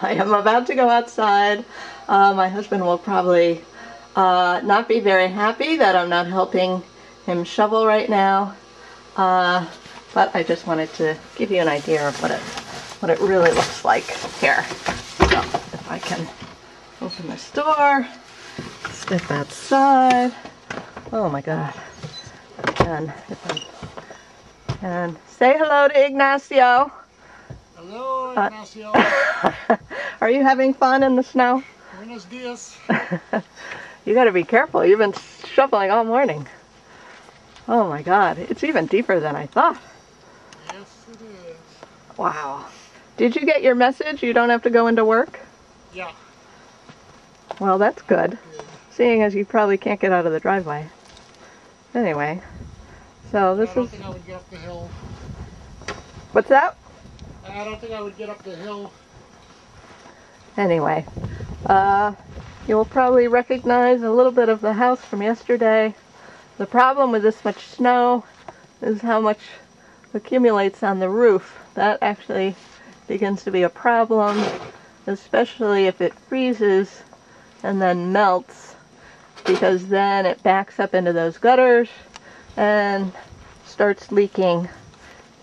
I am about to go outside. My husband will probably not be very happy that I'm not helping him shovel right now. But I just wanted to give you an idea of what it really looks like here. So if I can open this door, step outside. Oh my God. And say hello to Ignacio. Hello, Ignacio. Are you having fun in the snow? Buenos dias. You gotta be careful. You've been shoveling all morning. Oh my God. It's even deeper than I thought. Yes, it is. Wow. Did you get your message? You don't have to go into work? Yeah. Well, that's good. Seeing as you probably can't get out of the driveway. Anyway, so this I don't is... think I would get up the hill. What's that? I don't think I would get up the hill. Anyway, you'll probably recognize a little bit of the house from yesterday. The problem with this much snow is how much accumulates on the roof. That actually begins to be a problem, especially if it freezes and then melts, because then it backs up into those gutters and starts leaking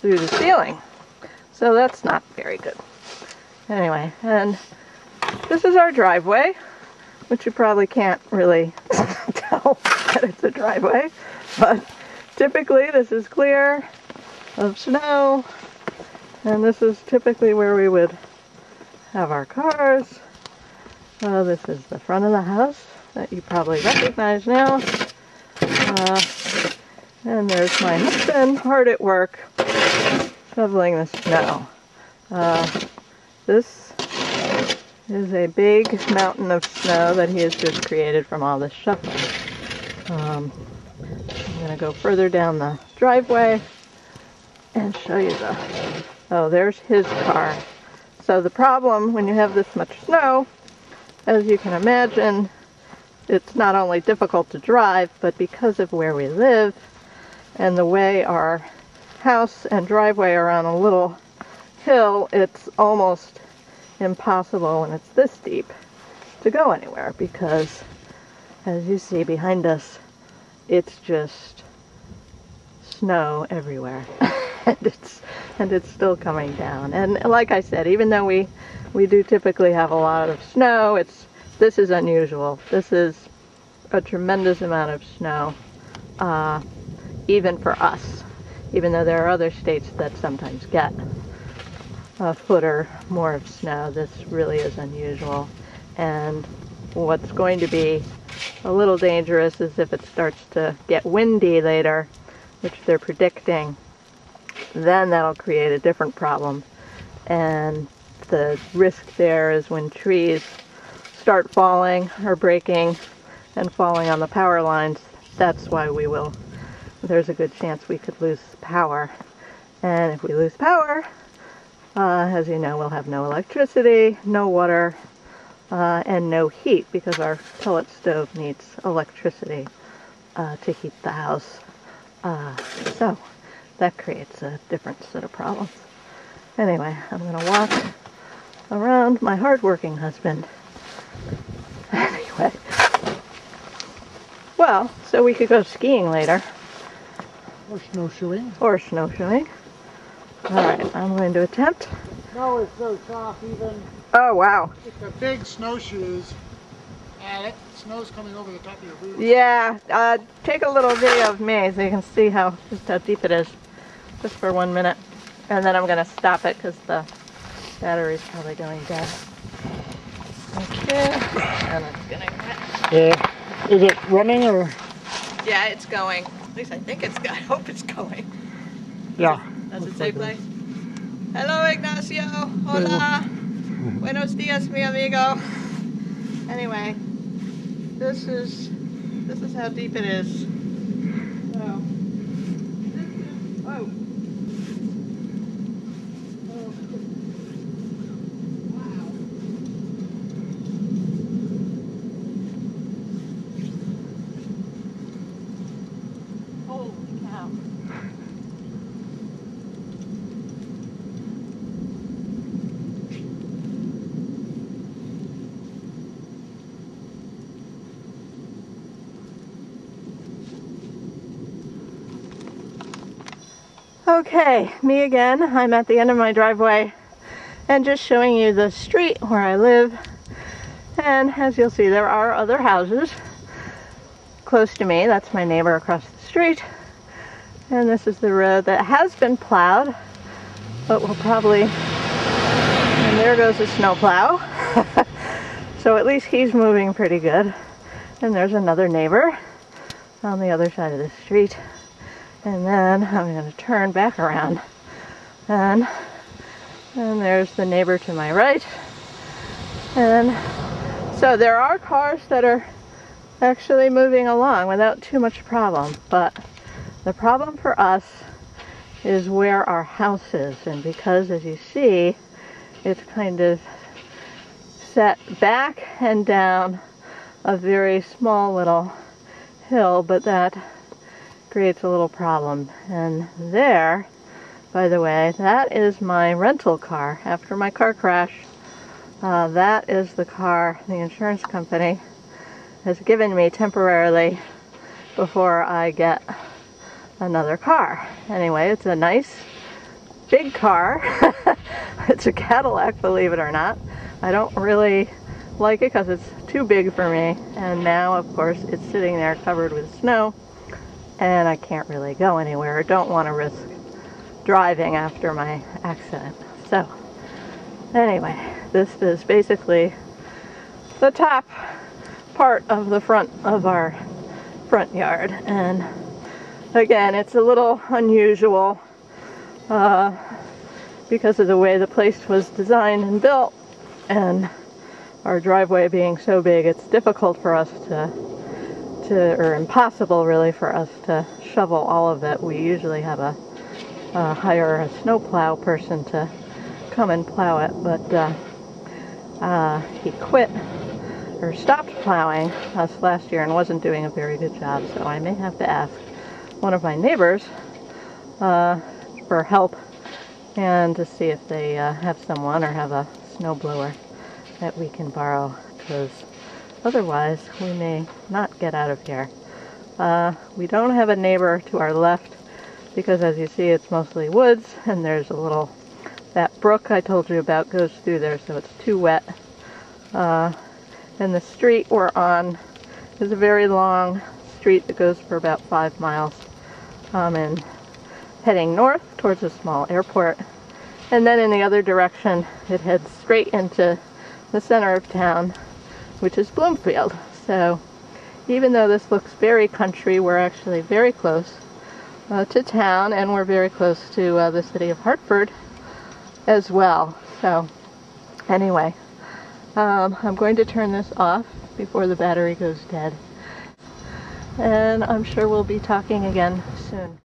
through the ceiling. So that's not very good. Anyway, and this is our driveway, which you probably can't really tell that it's a driveway, but typically this is clear of snow, and this is typically where we would have our cars. This is the front of the house that you probably recognize now. And there's my husband, hard at work, shoveling the snow. This is a big mountain of snow that he has just created from all this shoveling. I'm going to go further down the driveway and show you oh, there's his car. So the problem when you have this much snow, as you can imagine, it's not only difficult to drive, but because of where we live and the way our house and driveway are on a little hill, it's almost impossible when it's this deep to go anywhere, because as you see behind us, it's just snow everywhere. and it's still coming down. And like I said, even though we do typically have a lot of snow, this is unusual. This is a tremendous amount of snow, even for us, even though there are other states that sometimes get a foot or more of snow. This really is unusual. And what's going to be a little dangerous is if it starts to get windy later, which they're predicting, then that'll create a different problem. And the risk there is when trees start falling or breaking and falling on the power lines, that's why there's a good chance we could lose power. And if we lose power, as you know, we'll have no electricity, no water, and no heat, because our pellet stove needs electricity to heat the house. So that creates a different set of problems. Anyway, I'm going to walk around my hard-working husband. Anyway. Well, so we could go skiing later. Or snowshoeing. Or snowshoeing. Alright, I'm going to attempt. Snow is so soft even. Oh, wow. With the big snowshoes, that snow's coming over the top of your boots. Yeah, take a little video of me so you can see just how deep it is. Just for 1 minute. And then I'm going to stop it because the battery's probably going dead. Okay. And it's going to get... Yeah. Is it running or? Yeah, it's going. At least I think it's going. I hope it's going. Yeah. Does it say play? Hello, Ignacio. Hola. Buenos dias, mi amigo. Anyway, this is how deep it is. So, whoa. Okay, me again. I'm at the end of my driveway and just showing you the street where I live. And as you'll see, there are other houses close to me. That's my neighbor across the street. And this is the road that has been plowed, but will probably, and there goes the snowplow. So at least he's moving pretty good. And there's another neighbor on the other side of the street. And then I'm going to turn back around. And there's the neighbor to my right. And so there are cars that are actually moving along without too much problem. But the problem for us is where our house is. And because, as you see, it's kind of set back and down a very small little hill, but that creates a little problem. And there, by the way, that is my rental car. After my car crash, that is the car the insurance company has given me temporarily before I get another car. Anyway, it's a nice big car. It's a Cadillac, believe it or not. I don't really like it because it's too big for me, and now of course it's sitting there covered with snow and I can't really go anywhere. I don't want to risk driving after my accident. So anyway, this is basically the top part of the front of our front yard, and again, it's a little unusual because of the way the place was designed and built, and our driveway being so big, it's difficult for us or impossible really for us to shovel all of it. We usually have hire a snowplow person to come and plow it, but he quit or stopped plowing us last year and wasn't doing a very good job, so I may have to ask one of my neighbors for help and to see if they have someone or have a snowblower that we can borrow, because otherwise we may not get out of here. We don't have a neighbor to our left because, as you see, it's mostly woods, and there's that brook I told you about goes through there, so it's too wet. And the street we're on is a very long street that goes for about 5 miles, and heading north towards a small airport. And then in the other direction, it heads straight into the center of town, which is Bloomfield. So even though this looks very country, we're actually very close to town, and we're very close to the city of Hartford as well. So anyway, I'm going to turn this off before the battery goes dead, and I'm sure we'll be talking again soon.